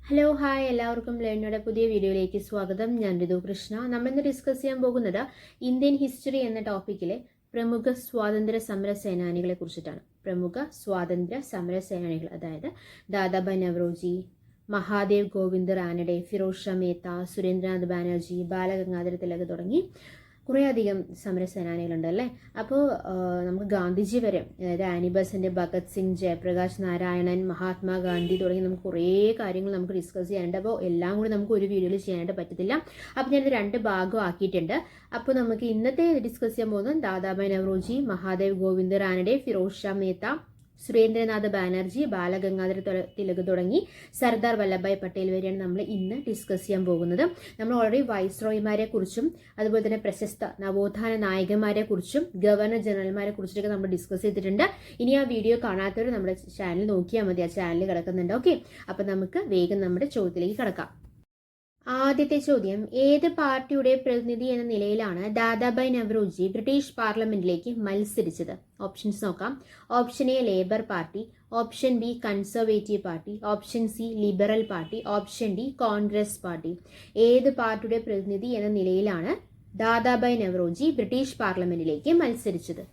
Hello hi എല്ലാവർക്കും ലേണിയുടെ പുതിയ വീഡിയോയിലേക്ക് സ്വാഗതം. ഞാൻ ഋതു കൃഷ്ണ. നമ്മളിന്ന് ഡിസ്കസ് ചെയ്യാൻ പോകുന്നത് ഇന്ത്യൻ ഹിസ്റ്ററി എന്ന ടോപ്പിക്കിലെ പ്രമുഖ സ്വാതന്ത്ര്യ സമര സേനാനികളെ കുറിച്ചിട്ടാണ്. പ്രമുഖ സ്വാതന്ത്ര്യ സമര സേനാനികൾ, അതായത് ദാദാഭായ് നവറോജി, മഹാദേവ് ഗോവിന്ദ് റാനഡെ, ഫിറോസ് ഷാ മേത്ത, സുരേന്ദ്രനാഥ് ബാനർജി, ബാലഗംഗാധര തിലക് തുടങ്ങി കുറേയധികം സമരസേനാനികളുണ്ട് അല്ലേ. അപ്പോൾ നമുക്ക് ഗാന്ധിജി വരെ, അതായത് ആനി ബസന്റ്, ഭഗത് സിംഗ്, ജയപ്രകാശ് നാരായണൻ, മഹാത്മാഗാന്ധി തുടങ്ങി നമുക്ക് കുറേ കാര്യങ്ങൾ നമുക്ക് ഡിസ്കസ് ചെയ്യാനുണ്ട്. അപ്പോൾ എല്ലാം കൂടി നമുക്ക് ഒരു വീഡിയോയിൽ ചെയ്യാനായിട്ട് പറ്റത്തില്ല. അപ്പോൾ ഞാനിത് 2 ഭാഗം ആക്കിയിട്ടുണ്ട്. അപ്പോൾ നമുക്ക് ഇന്നത്തെ ഡിസ്കസ് ചെയ്യാൻ പോകുന്നത് ദാദാഭായ് നവറോജി, മഹാദേവ് ഗോവിന്ദ് റാനഡെ, ഫിറോസ് ഷാ മേത്ത, സുരേന്ദ്രനാഥ് ബാനർജി, ബാലഗംഗാധര തിലക് തുടങ്ങി സർദാർ വല്ലഭായ് പട്ടേൽ വരെയാണ് നമ്മൾ ഇന്ന് ഡിസ്കസ് ചെയ്യാൻ പോകുന്നത്. നമ്മൾ ഓൾറെഡി വൈസ്രോയിമാരെ കുറിച്ചും അതുപോലെ തന്നെ പ്രശസ്ത നവോത്ഥാന നായകന്മാരെ കുറിച്ചും ഗവർണർ ജനറൽമാരെ കുറിച്ചൊക്കെ നമ്മൾ ഡിസ്കസ് ചെയ്തിട്ടുണ്ട്. ഇനി ആ വീഡിയോ കാണാത്തവർ നമ്മുടെ ചാനൽ നോക്കിയാൽ മതി, ആ ചാനൽ കിടക്കുന്നുണ്ട്. ഓക്കെ, അപ്പം നമുക്ക് വേഗം നമ്മുടെ ചോദ്യത്തിലേക്ക് കിടക്കാം. ആദ്യത്തെ ചോദ്യം, ഏത് പാർട്ടിയുടെ പ്രതിനിധി എന്ന നിലയിലാണ് ദാദാഭായ് നവറോജി ബ്രിട്ടീഷ് പാർലമെന്റിലേക്ക് മത്സരിച്ചത്? ഓപ്ഷൻസ് നോക്കാം. Option A labour party, option B conservative party, option C liberal party, option D Congress party. ഏത് പാർട്ടിയുടെ പ്രതിനിധി എന്ന നിലയിലാണ് ദാദാഭായ് നവറോജി ബ്രിട്ടീഷ് പാർലമെന്റിലേക്ക് മത്സരിച്ചത്?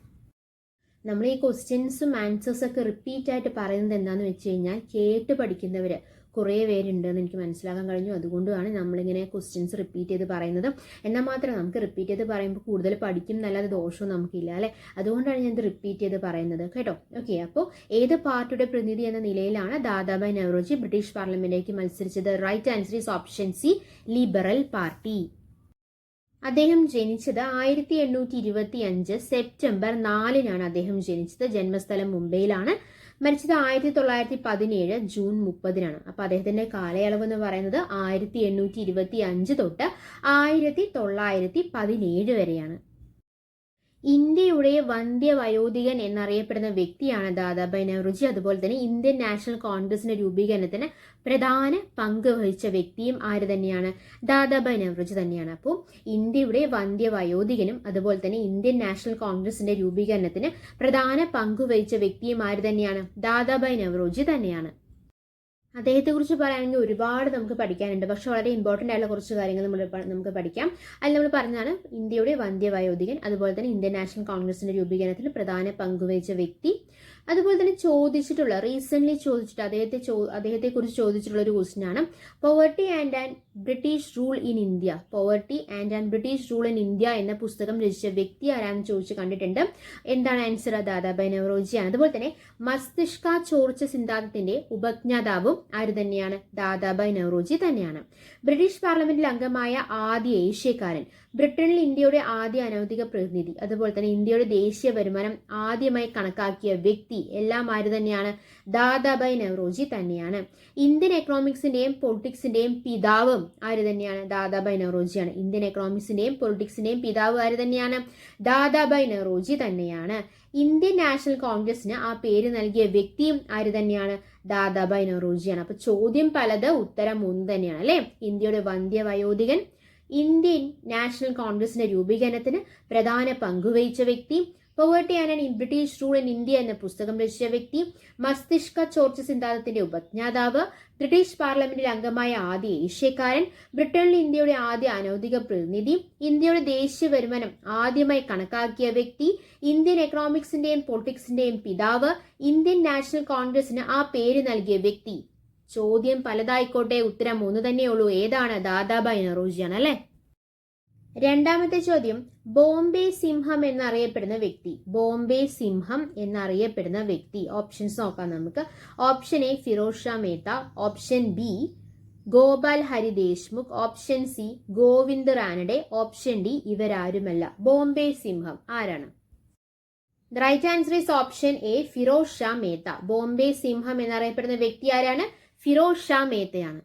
നമ്മൾ ഈ ക്വസ്റ്റ്യൻസും ആൻസേഴ്സും ഒക്കെ റിപ്പീറ്റ് ആയിട്ട് പറയുന്നത് എന്താണെന്ന് വെച്ച് കഴിഞ്ഞാൽ, കേട്ട് പഠിക്കുന്നവർ കുറേ പേരുണ്ടെന്ന് എനിക്ക് മനസ്സിലാക്കാൻ കഴിഞ്ഞു. അതുകൊണ്ടാണ് നമ്മളിങ്ങനെ ക്വസ്റ്റ്യൻസ് റിപ്പീറ്റ് ചെയ്ത് പറയുന്നത്. എന്നാൽ മാത്രം നമുക്ക് റിപ്പീറ്റ് ചെയ്ത് പറയുമ്പോൾ കൂടുതൽ പഠിക്കും എന്നല്ലാതെ ദോഷവും നമുക്കില്ല അല്ലേ. അതുകൊണ്ടാണ് ഞാൻ ഇത് റിപ്പീറ്റ് ചെയ്ത് പറയുന്നത് കേട്ടോ. ഓക്കെ, അപ്പോൾ ഏത് പാർട്ടിയുടെ പ്രതിനിധി എന്ന നിലയിലാണ് ദാദാഭായ് നവറോജി ബ്രിട്ടീഷ് പാർലമെന്റിലേക്ക് മത്സരിച്ചത്? Right answer is option C, liberal party. അദ്ദേഹം ജനിച്ചത് 1825 സെപ്റ്റംബർ 4-നാണ് അദ്ദേഹം ജനിച്ചത്. ജന്മസ്ഥലം മുംബൈയിലാണ്. മരിച്ചത് 1917 ജൂൺ 30-നാണ്. അപ്പൊ അദ്ദേഹത്തിന്റെ കാലയളവ് എന്ന് പറയുന്നത് 1825 തൊട്ട് 1917 വരെയാണ്. ഇന്ത്യയുടെ വന്ധ്യവയോധികൻ എന്നറിയപ്പെടുന്ന വ്യക്തിയാണ് ദാദാഭായ് നവറോജി. അതുപോലെ തന്നെ ഇന്ത്യൻ നാഷണൽ കോൺഗ്രസിന്റെ രൂപീകരണത്തിന് പ്രധാന പങ്ക് വഹിച്ച വ്യക്തിയും ആര് തന്നെയാണ്? ദാദാഭായ് നവറോജി തന്നെയാണ്. അപ്പോൾ ഇന്ത്യയുടെ വന്ധ്യവയോധികനും അതുപോലെ തന്നെ ഇന്ത്യൻ നാഷണൽ കോൺഗ്രസിന്റെ രൂപീകരണത്തിന് പ്രധാന പങ്ക് വഹിച്ച വ്യക്തിയും ആര് തന്നെയാണ്? ദാദാഭായ് നവറോജി തന്നെയാണ്. അദ്ദേഹത്തെക്കുറിച്ച് പറയുകയാണെങ്കിൽ ഒരുപാട് നമുക്ക് പഠിക്കാനുണ്ട്. പക്ഷെ വളരെ ഇമ്പോർട്ടൻ്റ് ആയിട്ടുള്ള കുറച്ച് കാര്യങ്ങൾ നമുക്ക് പഠിക്കാം. അതിൽ നമ്മൾ പറഞ്ഞാണ് ഇന്ത്യയുടെ വന്ധ്യവയോധികൻ, അതുപോലെ തന്നെ ഇന്ത്യൻ നാഷണൽ കോൺഗ്രസിന്റെ രൂപീകരണത്തിൽ പ്രധാന പങ്കുവഹിച്ച വ്യക്തി. അതുപോലെ തന്നെ ചോദിച്ചിട്ടുള്ള റീസെന്റ് ചോദിച്ചിട്ട് അദ്ദേഹത്തെക്കുറിച്ച് ചോദിച്ചിട്ടുള്ള ഒരു ക്വസ്റ്റ്യൻ ആണ്, poverty and British rule in India. Poverty and British rule in India എന്ന പുസ്തകം രചിച്ച വ്യക്തി ആരാണെന്ന് ചോദിച്ച് കണ്ടിട്ടുണ്ട്. എന്താണ് ആൻസർ? ദാദാഭായ് നവറോജിയാണ്. അതുപോലെ തന്നെ മസ്തിഷ്ക ചോർച്ച സിദ്ധാന്തത്തിന്റെ ഉപജ്ഞാതാവും ആര് തന്നെയാണ്? ദാദാഭായ് നവറോജി തന്നെയാണ്. ബ്രിട്ടീഷ് പാർലമെന്റിൽ അംഗമായ ആദ്യ ഏഷ്യക്കാരൻ, ബ്രിട്ടനിൽ ഇന്ത്യയുടെ ആദ്യ അനൗദ്യോഗിക പ്രതിനിധി, അതുപോലെ തന്നെ ഇന്ത്യയുടെ ദേശീയ വരുമാനം ആദ്യമായി കണക്കാക്കിയ വ്യക്തി, എല്ലാം ആര് തന്നെയാണ്? ദാദാഭായ് നവറോജി തന്നെയാണ്. ഇന്ത്യൻ എക്കണോമിക്സിന്റെയും പൊളിറ്റിക്സിന്റെയും പിതാവും ആര് തന്നെയാണ്? ദാദാഭായ് നവറോജിയാണ്. ഇന്ത്യൻ എക്കണോമിക്സിന്റെയും പൊളിറ്റിക്സിന്റെയും പിതാവ് ആര് തന്നെയാണ്? ദാദാഭായ് നവറോജി തന്നെയാണ്. ഇന്ത്യൻ നാഷണൽ കോൺഗ്രസിന് ആ പേര് നൽകിയ വ്യക്തിയും ആര് തന്നെയാണ്? ദാദാഭായ് നവറോജിയാണ്. അപ്പൊ ചോദ്യം പലത്, ഉത്തരം ഒന്ന് തന്നെയാണ് അല്ലെ. ഇന്ത്യയുടെ വന്ധ്യവയോധികൻ, ഇന്ത്യൻ നാഷണൽ കോൺഗ്രസിന്റെ രൂപീകരണത്തിന് പ്രധാന പങ്കുവഹിച്ച വ്യക്തി, poverty and British rule in India എന്ന പുസ്തകം രചിച്ച വ്യക്തി, മസ്തിഷ്ക ചോർച്ച സിദ്ധാന്തത്തിന്റെ ഉപജ്ഞാതാവ്, ബ്രിട്ടീഷ് പാർലമെന്റിൽ അംഗമായ ആദ്യ ഏഷ്യക്കാരൻ, ബ്രിട്ടനിൽ ഇന്ത്യയുടെ ആദ്യ അനൗദ്യോഗിക പ്രതിനിധി, ഇന്ത്യയുടെ ദേശീയ വരുമാനം ആദ്യമായി കണക്കാക്കിയ വ്യക്തി, ഇന്ത്യൻ എക്കണോമിക്സിന്റെയും പൊളിറ്റിക്സിന്റെയും പിതാവ്, ഇന്ത്യൻ നാഷണൽ കോൺഗ്രസിന് ആ പേര് നൽകിയ വ്യക്തി. ചോദ്യം പലതായിക്കോട്ടെ, ഉത്തരം ഒന്ന് തന്നെയുള്ളൂ. ഏതാണ്? ദാദാഭായ് നവറോജിയാണ് അല്ലെ. രണ്ടാമത്തെ ചോദ്യം, ബോംബെ സിംഹം എന്നറിയപ്പെടുന്ന വ്യക്തി. ബോംബെ സിംഹം എന്നറിയപ്പെടുന്ന വ്യക്തി. ഓപ്ഷൻസ് നോക്കാം നമുക്ക്. Option A Firoz Shah Mehta, option B Gopal Hari Deshmukh, option C Govind Ranade, option D ഇവരാരുമല്ല. ബോംബെ സിംഹം ആരാണ്? Right answer is option A, Firoz Shah Mehta. Bombay സിംഹം എന്നറിയപ്പെടുന്ന വ്യക്തി ആരാണ്? ഫിറോസ് ഷാ മേത്തയാണ്.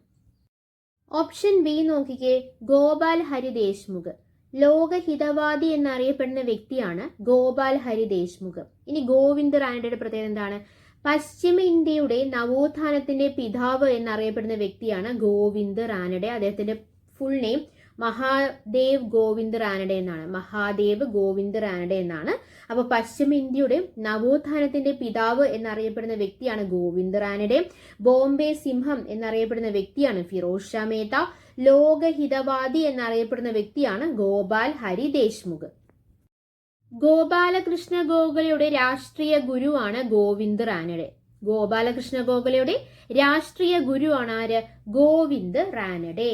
ഓപ്ഷൻ ബി നോക്കിക്കേ, ഗോപാൽ ഹരി ദേശ്മുഖ്. ലോകഹിതവാദി എന്നറിയപ്പെടുന്ന വ്യക്തിയാണ് ഗോപാൽ ഹരി ദേശ്മുഖ്. ഇനി ഗോവിന്ദ് റാനഡയുടെ പ്രത്യേകത എന്താണ്? പശ്ചിമ ഇന്ത്യയുടെ നവോത്ഥാനത്തിന്റെ പിതാവ് എന്നറിയപ്പെടുന്ന വ്യക്തിയാണ് ഗോവിന്ദ് റാനഡെ. അദ്ദേഹത്തിന്റെ ഫുൾ നെയിം മഹാദേവ് ഗോവിന്ദ് റാനഡെ എന്നാണ്. മഹാദേവ് ഗോവിന്ദ് റാനഡെ എന്നാണ്. അപ്പൊ പശ്ചിമ ഇന്ത്യയുടെ നവോത്ഥാനത്തിന്റെ പിതാവ് എന്നറിയപ്പെടുന്ന വ്യക്തിയാണ് ഗോവിന്ദ് റാനഡെ. ബോംബെ സിംഹം എന്നറിയപ്പെടുന്ന വ്യക്തിയാണ് ഫിറോസ് ഷാ മേത്ത. ലോകഹിതവാദി എന്നറിയപ്പെടുന്ന വ്യക്തിയാണ് ഗോപാൽ ഹരി ദേശ്മുഖ്. ഗോപാലകൃഷ്ണ ഗോഖലെയുടെ രാഷ്ട്രീയ ഗുരുവാണ് ഗോവിന്ദ് റാനഡെ. ഗോപാലകൃഷ്ണ ഗോഖലെയുടെ രാഷ്ട്രീയ ഗുരുവാണ് ആര്? ഗോവിന്ദ് റാനഡെ.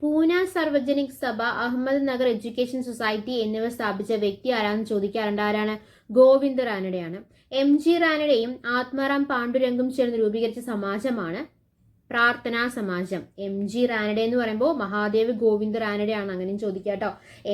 പൂന സർവജനിക് സഭ, അഹമ്മദ് നഗർ എഡ്യൂക്കേഷൻ സൊസൈറ്റി എന്നിവ സ്ഥാപിച്ച വ്യക്തി ആരാന്ന് ചോദിക്കാറുണ്ട്. ആരാണ്? ഗോവിന്ദ് റാനഡെയാണ്. MG റാനഡെയും ആത്മാറാം പാണ്ഡുരംഗും ചേർന്ന് രൂപീകരിച്ച സമാജമാണ് പ്രാർത്ഥനാ സമാജം. MG റാനഡെ എന്ന് പറയുമ്പോൾ മഹാദേവ് ഗോവിന്ദ് റാനഡെ ആണ്, അങ്ങനെയും ചോദിക്കാം കേട്ടോ.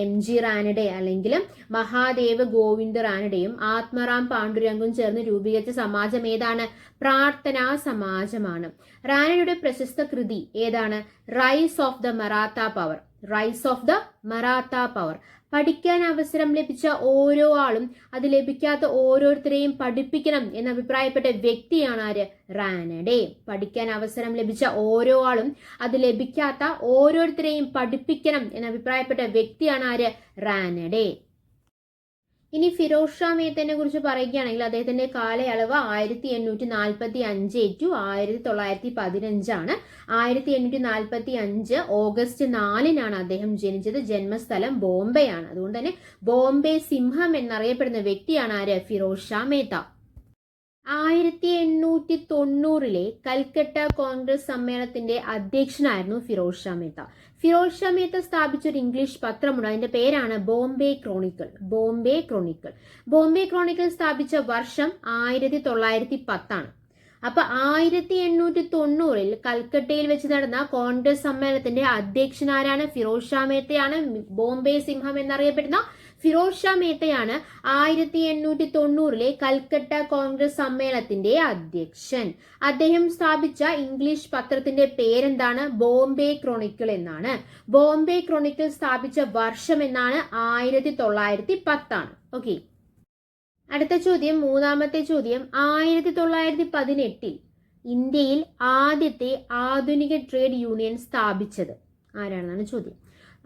MG റാനഡെ അല്ലെങ്കിൽ മഹാദേവ് ഗോവിന്ദ് റാനഡെയും ആത്മാറാം പാണ്ഡുരംഗും ചേർന്ന് രൂപീകരിച്ച സമാജം ഏതാണ്? പ്രാർത്ഥനാ സമാജമാണ്. റാനഡയുടെ പ്രശസ്ത കൃതി ഏതാണ്? Rise of the Maratha power. Rise of the Maratha power. പഠിക്കാൻ അവസരം ലഭിച്ച ഓരോ ആളും അത് ലഭിക്കാത്ത ഓരോരുത്തരെയും പഠിപ്പിക്കണം എന്ന് അഭിപ്രായപ്പെട്ട വ്യക്തിയാണ് ആര്? റാനഡെ. പഠിക്കാൻ അവസരം ലഭിച്ച ഓരോ ആളും അത് ലഭിക്കാത്ത ഓരോരുത്തരെയും പഠിപ്പിക്കണം എന്ന് അഭിപ്രായപ്പെട്ട വ്യക്തിയാണ് ആര്? റാനഡെ. ഇനി ഫിറോസ് ഷാ മേത്തനെ കുറിച്ച് പറയുകയാണെങ്കിൽ അദ്ദേഹത്തിന്റെ കാലയളവ് 1845 ടു 1915 1845 ഓഗസ്റ്റ് 4 അദ്ദേഹം ജനിച്ചത്. ജന്മസ്ഥലം ബോംബെയാണ്. അതുകൊണ്ട് തന്നെ ബോംബെ സിംഹം എന്നറിയപ്പെടുന്ന വ്യക്തിയാണ് ആര്? ഫിറോസ് ഷാ മേത്ത. 1890 കൽക്കട്ട കോൺഗ്രസ് സമ്മേളനത്തിന്റെ അധ്യക്ഷനായിരുന്നു ഫിറോസ് ഷാ മേത്ത. ഫിറോസ് ഷാ മേത്ത സ്ഥാപിച്ച ഒരു ഇംഗ്ലീഷ് പത്രമുണ്ട്. അതിന്റെ പേരാണ് Bombay Chronicle. Bombay Chronicle. Bombay Chronicle സ്ഥാപിച്ച വർഷം 1910 ആണ്. അപ്പൊ 1890 കൽക്കട്ടയിൽ വെച്ച് നടന്ന കോൺഗ്രസ് സമ്മേളനത്തിന്റെ അധ്യക്ഷനാരാണ്? ഫിറോസ് ഷാ മേത്തയാണ്. ബോംബെ സിംഹം എന്നറിയപ്പെടുന്ന ഫിറോസ് ഷാ മേത്തയാണ് 1890 കൽക്കട്ട കോൺഗ്രസ് സമ്മേളനത്തിന്റെ അധ്യക്ഷൻ. അദ്ദേഹം സ്ഥാപിച്ച ഇംഗ്ലീഷ് പത്രത്തിന്റെ പേരെന്താണ്? ബോംബെ ക്രോണിക്കിൾ എന്നാണ്. ബോംബെ ക്രോണിക്കിൾ സ്ഥാപിച്ച വർഷം എന്നാണ്? 1910 ആണ്. ഓക്കെ, അടുത്ത ചോദ്യം, മൂന്നാമത്തെ ചോദ്യം. 1918 ഇന്ത്യയിൽ ആദ്യത്തെ ആധുനിക ട്രേഡ് യൂണിയൻ സ്ഥാപിച്ചത് ആരാണെന്നാണ് ചോദ്യം.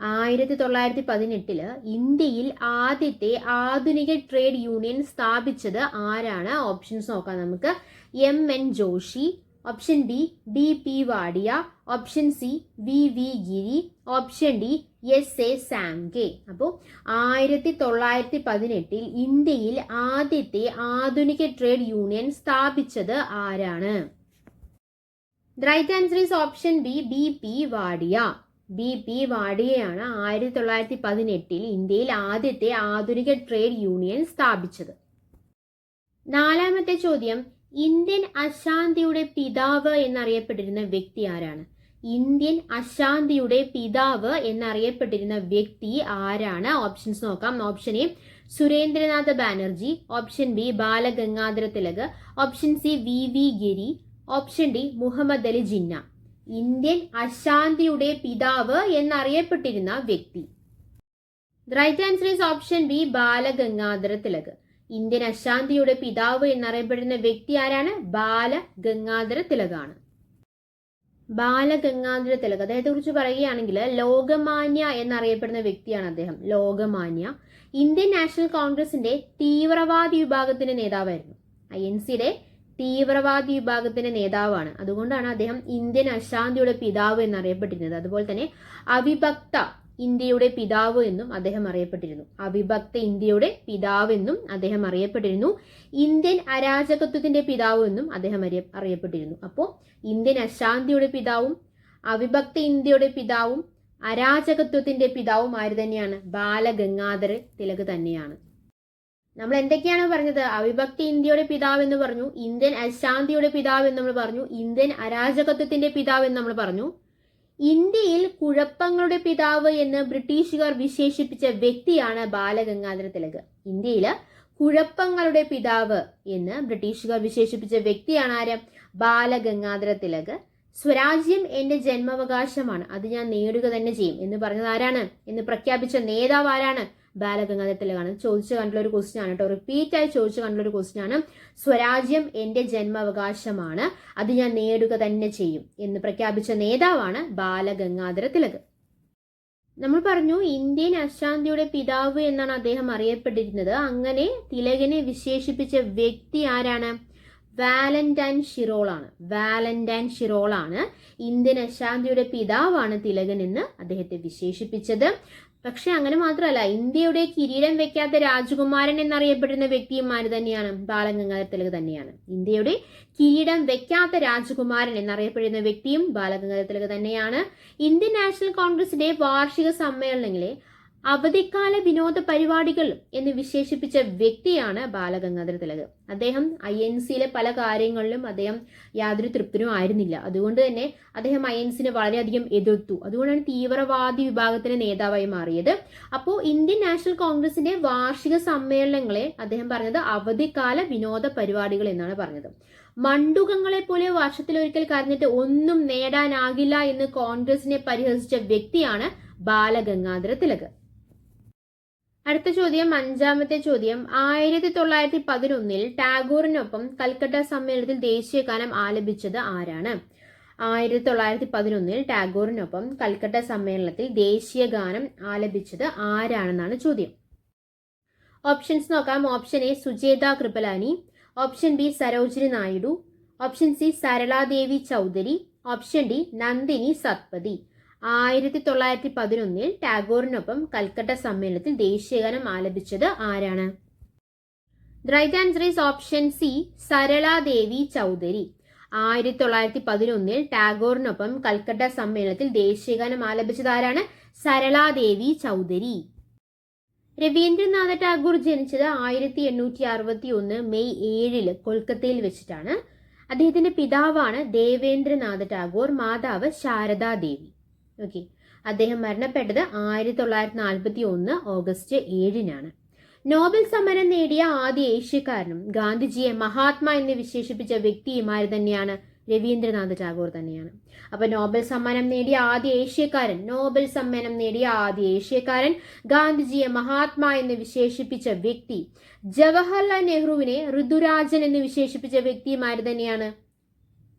1918 ഇന്ത്യയിൽ ആദ്യത്തെ ആധുനിക ട്രേഡ് യൂണിയൻ സ്ഥാപിച്ചത് ആരാണ്? ഓപ്ഷൻസ് നോക്കാം നമുക്ക്. MN Joshi, option B BP Wadia, option C VV Giri, option D SA Sange. അപ്പോൾ 1918 ഇന്ത്യയിൽ ആദ്യത്തെ ആധുനിക ട്രേഡ് യൂണിയൻ സ്ഥാപിച്ചത് ആരാണ്? Right answer is option B BP Wadia. BP വാഡിയയാണ് 1918 ഇന്ത്യയിൽ ആദ്യത്തെ ആധുനിക ട്രേഡ് യൂണിയൻ സ്ഥാപിച്ചത്. നാലാമത്തെ ചോദ്യം, ഇന്ത്യൻ അശാന്തിയുടെ പിതാവ് എന്നറിയപ്പെട്ടിരുന്ന വ്യക്തി ആരാണ്? ഇന്ത്യൻ അശാന്തിയുടെ പിതാവ് എന്നറിയപ്പെട്ടിരുന്ന വ്യക്തി ആരാണ്? ഓപ്ഷൻസ് നോക്കാം. Option A Surendranath Banerjee, option B Balagangadhara Tilak, option C VV Giri, option D Muhammad Ali Jinnah. Indian അശാന്തിയുടെ പിതാവ് എന്നറിയപ്പെട്ടിരുന്ന വ്യക്തി. Right answer is option B Balagangadhara Tilak. Indian അശാന്തിയുടെ പിതാവ് എന്നറിയപ്പെടുന്ന വ്യക്തി ആരാണ്? ബാലഗംഗാധര തിലകാണ്. ബാലഗംഗാധര തിലക്, അദ്ദേഹത്തെ കുറിച്ച് പറയുകയാണെങ്കിൽ ലോകമാന്യ എന്നറിയപ്പെടുന്ന വ്യക്തിയാണ് അദ്ദേഹം. ലോകമാന്യ. ഇന്ത്യൻ നാഷണൽ കോൺഗ്രസിന്റെ തീവ്രവാദി വിഭാഗത്തിന്റെ നേതാവായിരുന്നു. INCയുടെ തീവ്രവാദി വിഭാഗത്തിന്റെ നേതാവാണ്. അതുകൊണ്ടാണ് അദ്ദേഹം ഇന്ത്യൻ അശാന്തിയുടെ പിതാവ് എന്നറിയപ്പെട്ടിരുന്നത്. അതുപോലെ തന്നെ അവിഭക്ത ഇന്ത്യയുടെ പിതാവ് എന്നും അദ്ദേഹം അറിയപ്പെട്ടിരുന്നു. അവിഭക്ത ഇന്ത്യയുടെ പിതാവ് എന്നും അദ്ദേഹം അറിയപ്പെട്ടിരുന്നു. ഇന്ത്യൻ അരാജകത്വത്തിന്റെ പിതാവ് എന്നും അദ്ദേഹം അറിയപ്പെട്ടിരുന്നു. അപ്പോൾ ഇന്ത്യൻ അശാന്തിയുടെ പിതാവും അവിഭക്ത ഇന്ത്യയുടെ പിതാവും അരാജകത്വത്തിന്റെ പിതാവും ആര് തന്നെയാണ്? ബാലഗംഗാധര തിലക് തന്നെയാണ്. നമ്മൾ എന്തൊക്കെയാണ് പറഞ്ഞത്? അവിഭക്ത ഇന്ത്യയുടെ പിതാവ് എന്ന് പറഞ്ഞു, ഇന്ത്യൻ അശാന്തിയുടെ പിതാവ് എന്ന് നമ്മൾ പറഞ്ഞു, ഇന്ത്യൻ അരാജകത്വത്തിന്റെ പിതാവ് എന്ന് നമ്മൾ പറഞ്ഞു. ഇന്ത്യയിൽ കുഴപ്പങ്ങളുടെ പിതാവ് എന്ന് ബ്രിട്ടീഷുകാർ വിശേഷിപ്പിച്ച വ്യക്തിയാണ് ബാലഗംഗാധര തിലക്. ഇന്ത്യയില് കുഴപ്പങ്ങളുടെ പിതാവ് എന്ന് ബ്രിട്ടീഷുകാർ വിശേഷിപ്പിച്ച വ്യക്തിയാണ് ആര്? ബാലഗംഗാധര തിലക്. സ്വരാജ്യം എന്റെ ജന്മാവകാശമാണ്, അത് ഞാൻ നേടുക തന്നെ ചെയ്യും എന്ന് പറഞ്ഞത് ആരാണ്? എന്ന് പ്രഖ്യാപിച്ച നേതാവ് ആരാണ്? ബാലഗംഗാധര തിലകാണ്. ചോദിച്ചു കണ്ടുള്ള ഒരു ക്വസ്റ്റ്യൻ ആണ് കേട്ടോ. റിപ്പീറ്റ് ആയി ചോദിച്ചു കണ്ടുള്ള ഒരു ക്വസ്റ്റ്യൻ ആണ്. സ്വരാജ്യം എന്റെ ജന്മാവകാശമാണ്, അത് ഞാൻ നേടുക തന്നെ ചെയ്യും എന്ന് പ്രഖ്യാപിച്ച നേതാവാണ് ബാലഗംഗാധര തിലക്. നമ്മൾ പറഞ്ഞു ഇന്ത്യൻ അശാന്തിയുടെ പിതാവ് എന്നാണ് അദ്ദേഹം അറിയപ്പെട്ടിരുന്നത്. അങ്ങനെ തിലകനെ വിശേഷിപ്പിച്ച വ്യക്തി ആരാണ്? വാലന്റൈൻ ഷിറോൾ ആണ് ഇന്ത്യൻ അശാന്തിയുടെ പിതാവാണ് തിലകൻ എന്ന് അദ്ദേഹത്തെ വിശേഷിപ്പിച്ചത്. പക്ഷെ അങ്ങനെ മാത്രമല്ല, ഇന്ത്യയുടെ കിരീടം വെക്കാത്ത രാജകുമാരൻ എന്നറിയപ്പെടുന്ന വ്യക്തിയും ആര് തന്നെയാണ്? ബാലഗംഗാധര തിലക് തന്നെയാണ്. ഇന്ത്യയുടെ കിരീടം വെക്കാത്ത രാജകുമാരൻ എന്നറിയപ്പെടുന്ന വ്യക്തിയും ബാലഗംഗാധര തിലക് തന്നെയാണ്. ഇന്ത്യൻ നാഷണൽ കോൺഗ്രസിന്റെ വാർഷിക സമ്മേളനങ്ങളെ അവധിക്കാല വിനോദ പരിപാടികൾ എന്ന് വിശേഷിപ്പിച്ച വ്യക്തിയാണ് ബാലഗംഗാധര തിലക്. അദ്ദേഹം INCയിലെ പല കാര്യങ്ങളിലും അദ്ദേഹം യാതൊരു തൃപ്തനും ആയിരുന്നില്ല. അതുകൊണ്ട് തന്നെ അദ്ദേഹം INCനെ വളരെയധികം എതിർത്തു. അതുകൊണ്ടാണ് തീവ്രവാദി വിഭാഗത്തിന്റെ നേതാവായി മാറിയത്. അപ്പോൾ ഇന്ത്യൻ നാഷണൽ കോൺഗ്രസിന്റെ വാർഷിക സമ്മേളനങ്ങളെ അദ്ദേഹം പറഞ്ഞത് അവധിക്കാല വിനോദ പരിപാടികൾ എന്നാണ് പറഞ്ഞത്. മണ്ടുകങ്ങളെ പോലെ വർഷത്തിലൊരിക്കൽ കരഞ്ഞിട്ട് ഒന്നും നേടാനാകില്ല എന്ന് കോൺഗ്രസിനെ പരിഹസിച്ച വ്യക്തിയാണ് ബാലഗംഗാധര തിലക്. അടുത്ത ചോദ്യം, അഞ്ചാമത്തെ ചോദ്യം. 1911 ടാഗോറിനൊപ്പം കൽക്കട്ട സമ്മേളനത്തിൽ ദേശീയഗാനം ആലപിച്ചത് ആരാണ്? 1911 ടാഗോറിനൊപ്പം കൽക്കട്ട സമ്മേളനത്തിൽ ദേശീയഗാനം ആലപിച്ചത് ആരാണെന്നാണ് ചോദ്യം. ഓപ്ഷൻസ് നോക്കാം. Option A Sucheta Kripalani, option B Sarojini Naidu, option C Saraladevi Chaudhari, option D Nandini Satpathy. 1911 ടാഗോറിനൊപ്പം കൽക്കട്ട സമ്മേളനത്തിൽ ദേശീയഗാനം ആലപിച്ചത് ആരാണ്? The right answer is option C Saraladevi Chaudhari. 1911 ടാഗോറിനൊപ്പം കൽക്കട്ട സമ്മേളനത്തിൽ ദേശീയഗാനം ആലപിച്ചത് ആരാണ്? സരളാദേവി ചൗധരി. രവീന്ദ്രനാഥ ടാഗോർ ജനിച്ചത് 1861 മെയ് 7 കൊൽക്കത്തയിൽ വെച്ചിട്ടാണ്. അദ്ദേഹത്തിന്റെ പിതാവാണ് ദേവേന്ദ്രനാഥ ടാഗോർ, മാതാവ് ശാരദാദേവി. ഓക്കെ, അദ്ദേഹം മരണപ്പെട്ടത് 1941 ഓഗസ്റ്റ് 7 നോബൽ സമ്മാനം നേടിയ ആദ്യ ഏഷ്യക്കാരനും ഗാന്ധിജിയെ മഹാത്മാ എന്ന് വിശേഷിപ്പിച്ച വ്യക്തിയുമാര് തന്നെയാണ്? രവീന്ദ്രനാഥ ടാഗോർ തന്നെയാണ്. അപ്പൊ നോബൽ സമ്മാനം നേടിയ ആദ്യ ഏഷ്യക്കാരൻ ഗാന്ധിജിയെ മഹാത്മാ എന്ന് വിശേഷിപ്പിച്ച വ്യക്തി. ജവഹർലാൽ നെഹ്റുവിനെ ഋതുരാജൻ എന്ന് വിശേഷിപ്പിച്ച വ്യക്തിയുമാര് തന്നെയാണ്?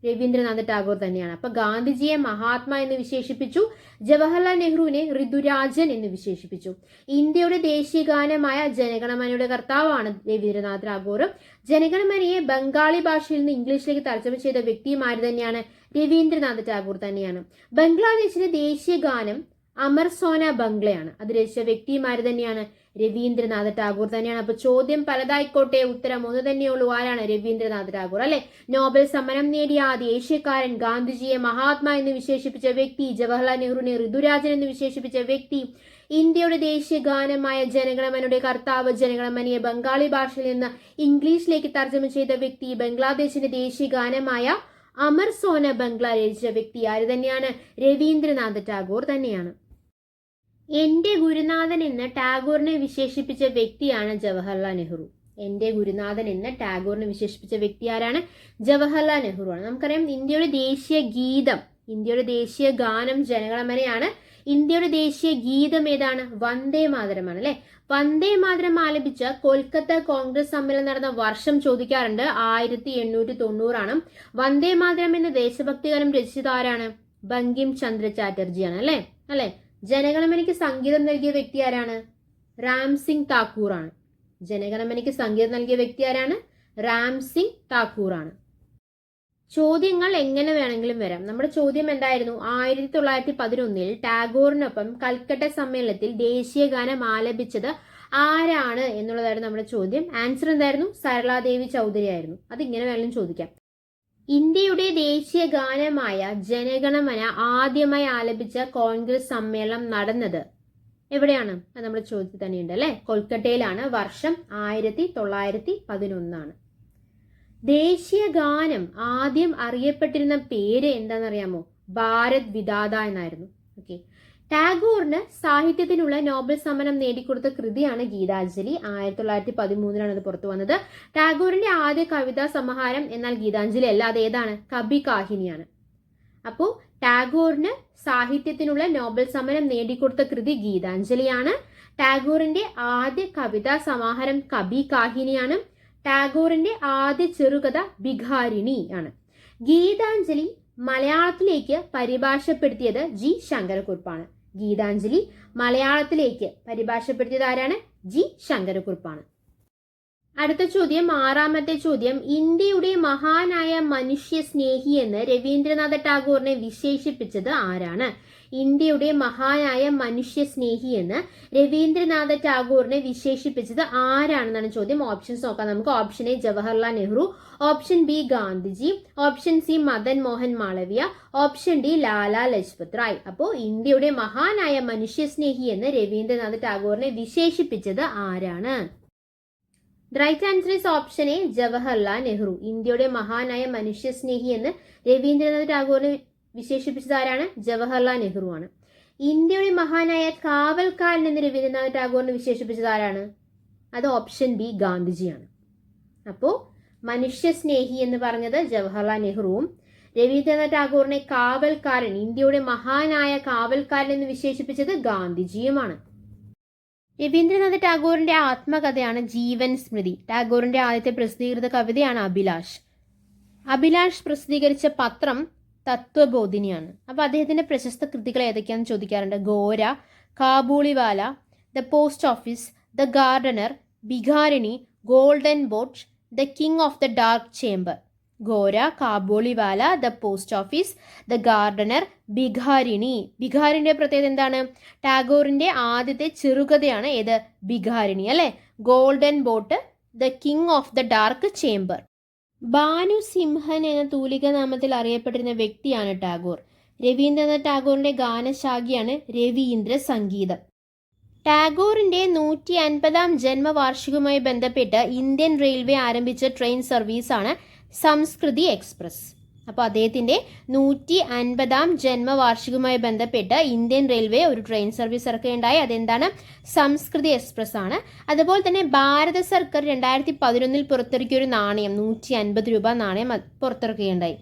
രവീന്ദ്രനാഥ ടാഗോർ തന്നെയാണ്. അപ്പൊ ഗാന്ധിജിയെ മഹാത്മാ എന്ന് വിശേഷിപ്പിച്ചു, ജവഹർലാൽ നെഹ്റുവിനെ ഋതുരാജൻ എന്ന് വിശേഷിപ്പിച്ചു. ഇന്ത്യയുടെ ദേശീയ ഗാനമായ ജനഗണമനയുടെ കർത്താവാണ് രവീന്ദ്രനാഥ ടാഗോർ. ജനഗണമനയെ ബംഗാളി ഭാഷയിൽ നിന്ന് ഇംഗ്ലീഷിലേക്ക് തർജ്ജമ ചെയ്ത വ്യക്തിയും ആര് തന്നെയാണ്? രവീന്ദ്രനാഥ ടാഗോർ തന്നെയാണ്. ബംഗ്ലാദേശിലെ ദേശീയ ഗാനം അമർ സോന ബംഗ്ലയാണ്. അത് രചിച്ച വ്യക്തിയും ആര് തന്നെയാണ്? രവീന്ദ്രനാഥ ടാഗോർ തന്നെയാണ്. അപ്പൊ ചോദ്യം പലതായിക്കോട്ടെ, ഉത്തരം ഒന്ന് തന്നെയുള്ളൂ. ആരാണ്? രവീന്ദ്രനാഥ ടാഗോർ അല്ലെ. നോബൽ സമ്മാനം നേടിയ ആദ്യ ഏഷ്യക്കാരൻ, ഗാന്ധിജിയെ മഹാത്മാ എന്ന് വിശേഷിപ്പിച്ച വ്യക്തി, ജവഹർലാൽ നെഹ്റുവിനെ ഋതുരാജൻ എന്ന് വിശേഷിപ്പിച്ച വ്യക്തി, ഇന്ത്യയുടെ ദേശീയ ഗാനമായ ജനഗണമനയുടെ കർത്താവ്, ജനഗണമനയെ ബംഗാളി ഭാഷയിൽ നിന്ന് ഇംഗ്ലീഷിലേക്ക് തർജ്ജമ ചെയ്ത വ്യക്തി, ബംഗ്ലാദേശിന്റെ ദേശീയ ഗാനമായ അമർ സോന ബംഗ്ല രചിച്ച വ്യക്തി ആര് തന്നെയാണ്? രവീന്ദ്രനാഥ ടാഗോർ തന്നെയാണ്. എന്റെ ഗുരുനാഥൻ എന്ന് ടാഗോറിനെ വിശേഷിപ്പിച്ച വ്യക്തിയാണ് ജവഹർലാൽ നെഹ്റു. എന്റെ ഗുരുനാഥൻ എന്ന് ടാഗോറിനെ വിശേഷിപ്പിച്ച വ്യക്തി ആരാണ്? ജവഹർലാൽ നെഹ്റു ആണ്. നമുക്കറിയാം ഇന്ത്യയുടെ ദേശീയ ഗീതം, ഇന്ത്യയുടെ ദേശീയ ഗാനം ജനഗണമനയാണ്. ഇന്ത്യയുടെ ദേശീയ ഗീതം ഏതാണ്? വന്ദേ മാതരമാണ് അല്ലെ. വന്ദേ മാതരം ആലപിച്ച കൊൽക്കത്ത കോൺഗ്രസ് സമ്മേളനം നടന്ന വർഷം ചോദിക്കാറുണ്ട്. 1890 വന്ദേ മാതരം എന്ന ദേശഭക്തി ഗാനം രചിച്ചത് ആരാണ്? ബങ്കിം ചന്ദ്ര ചാറ്റർജിയാണ് അല്ലെ. ജനഗണമനയ്ക്ക് സംഗീതം നൽകിയ വ്യക്തി ആരാണ്? രാം സിംഗ് താക്കൂർ ആണ്. ജനഗണമനയ്ക്ക് സംഗീതം നൽകിയ വ്യക്തി ആരാണ്? രാം സിംഗ് താക്കൂർ ആണ്. ചോദ്യങ്ങൾ എങ്ങനെ വേണമെങ്കിലും വരാം. നമ്മുടെ ചോദ്യം എന്തായിരുന്നു? 1911 ടാഗോറിനൊപ്പം കൽക്കട്ട സമ്മേളനത്തിൽ ദേശീയ ഗാനം ആലപിച്ചത് ആരാണ് എന്നുള്ളതായിരുന്നു നമ്മുടെ ചോദ്യം. ആൻസർ എന്തായിരുന്നു? സരളാദേവി ചൗധരി ആയിരുന്നു. അതിങ്ങനെ വേണമെങ്കിലും ചോദിക്കാം. ഇന്ത്യയുടെ ദേശീയ ഗാനമായ ജനഗണമന ആദ്യമായി ആലപിച്ച കോൺഗ്രസ് സമ്മേളനം നടന്നത് എവിടെയാണ്? അത് നമ്മുടെ ചോദ്യത്തിൽ തന്നെയുണ്ട് അല്ലെ. കൊൽക്കട്ടയിലാണ്. വർഷം 1911. ദേശീയ ഗാനം ആദ്യം അറിയപ്പെട്ടിരുന്ന പേര് എന്താണെന്നറിയാമോ? ഭാരത് വിധാത എന്നായിരുന്നു. ഓക്കെ, ടാഗോറിന് സാഹിത്യത്തിനുള്ള നോബൽ സമ്മാനം നേടിക്കൊടുത്ത കൃതിയാണ് ഗീതാഞ്ജലി. 1913 അത് പുറത്തു വന്നത്. ടാഗോറിന്റെ ആദ്യ കവിതാ സമാഹാരം എന്നാൽ ഗീതാഞ്ജലി അല്ല, അത് ഏതാണ്? കബി കാഹിനിയാണ്. അപ്പോൾ ടാഗോറിന് സാഹിത്യത്തിനുള്ള നോബൽ സമ്മാനം നേടിക്കൊടുത്ത കൃതി ഗീതാഞ്ജലിയാണ്. ടാഗോറിന്റെ ആദ്യ കവിതാ സമാഹാരം കബി കാഹിനിയാണ്. ടാഗോറിന്റെ ആദ്യ ചെറുകഥ ഭിഖാരിണി ആണ്. ഗീതാഞ്ജലി മലയാളത്തിലേക്ക് പരിഭാഷപ്പെടുത്തിയത് ജി ശങ്കരക്കുറുപ്പാണ്. ഗീതാഞ്ജലി മലയാളത്തിലേക്ക് പരിഭാഷപ്പെടുത്തിയത് ആരാണ്? ജി ശങ്കരക്കുറുപ്പാണ്. അടുത്ത ചോദ്യം, ആറാമത്തെ ചോദ്യം, ഇന്ത്യയുടെ മഹാനായ മനുഷ്യ സ്നേഹി എന്ന് രവീന്ദ്രനാഥ ടാഗോറിനെ വിശേഷിപ്പിച്ചത് ആരാണ്? ഇന്ത്യയുടെ മഹാനായ മനുഷ്യ സ്നേഹി എന്ന് രവീന്ദ്രനാഥ ടാഗോറിനെ വിശേഷിപ്പിച്ചത് ആരാണെന്നാണ് ചോദ്യം. ഓപ്ഷൻസ് നോക്കാം നമുക്ക്. Option A Jawaharlal Nehru, option B Gandhiji, option C Madan Mohan Malaviya, option D Lala Lajpat Rai. അപ്പോൾ ഇന്ത്യയുടെ മഹാനായ മനുഷ്യ സ്നേഹി എന്ന് രവീന്ദ്രനാഥ ടാഗോറിനെ വിശേഷിപ്പിച്ചത് ആരാണ്? Right answer is option A Jawaharlal Nehru. ഇന്ത്യയുടെ മഹാനായ മനുഷ്യ സ്നേഹി എന്ന് രവീന്ദ്രനാഥ ടാഗോറിനെ വിശേഷിപ്പിച്ചത് ആരാണ്? ജവഹർലാൽ നെഹ്റു ആണ്. ഇന്ത്യയുടെ മഹാനായ കാവൽക്കാരൻ എന്ന് രവീന്ദ്രനാഥ ടാഗോറിനെ വിശേഷിപ്പിച്ചത് ആരാണ്? അത് ഓപ്ഷൻ ബി ഗാന്ധിജിയാണ്. അപ്പോൾ മനുഷ്യ സ്നേഹി എന്ന് പറഞ്ഞത് ജവഹർലാൽ നെഹ്റുവും രവീന്ദ്രനാഥ ടാഗോറിനെ കാവൽക്കാരൻ, ഇന്ത്യയുടെ മഹാനായ കാവൽക്കാരൻ എന്ന് വിശേഷിപ്പിച്ചത് ഗാന്ധിജിയുമാണ്. രവീന്ദ്രനാഥ ടാഗോറിന്റെ ആത്മകഥയാണ് ജീവൻ സ്മൃതി. ടാഗോറിന്റെ ആദ്യത്തെ പ്രസിദ്ധീകൃത കവിതയാണ് അഭിലാഷ്. അഭിലാഷ് പ്രസിദ്ധീകരിച്ച പത്രം തത്വബോധിനിയാണ്. അപ്പോൾ അദ്ദേഹത്തിന്റെ പ്രശസ്ത കൃതികൾ ഏതൊക്കെയാണെന്ന് ചോദിക്കാറുണ്ട്. Gora, Kabuliwala, the post office, the gardener, Bhikharini, golden boat, the king of the dark chamber. Gora, Kabuliwala, the post office, the gardener, Bhikharini. ബിഖാരിണിയുടെ പ്രത്യേകത എന്താണ്? ടാഗോറിന്റെ ആദ്യത്തെ ചെറുകഥയാണ് ഏത്? ബിഖാരിണി അല്ലെ. Golden boat, the king of the dark chamber. Bhanu Simhan എന്ന തൂലിക നാമത്തിൽ അറിയപ്പെട്ടിരുന്ന വ്യക്തിയാണ് ടാഗോർ. രവീന്ദ്രനാഥ ടാഗോറിന്റെ ഗാനശാഖയാണ് രവീന്ദ്ര സംഗീതം. ടാഗോറിന്റെ 150-ാം ജന്മവാർഷികവുമായി ബന്ധപ്പെട്ട് ഇന്ത്യൻ റെയിൽവേ ആരംഭിച്ച ട്രെയിൻ സർവീസാണ് സംസ്കൃതി എക്സ്പ്രസ്. അപ്പോൾ അദ്ദേഹത്തിന്റെ 150-ാം ജന്മവാർഷികവുമായി ബന്ധപ്പെട്ട് ഇന്ത്യൻ റെയിൽവേ ഒരു ട്രെയിൻ സർവീസ് ഇറക്കുകയുണ്ടായി. അതെന്താണ്? സംസ്കൃതി എക്സ്പ്രസ് ആണ്. അതുപോലെ തന്നെ ഭാരത സർക്കാർ 2011 പുറത്തിറക്കിയ ഒരു നാണയം 150 രൂപ നാണയം പുറത്തിറക്കുകയുണ്ടായി.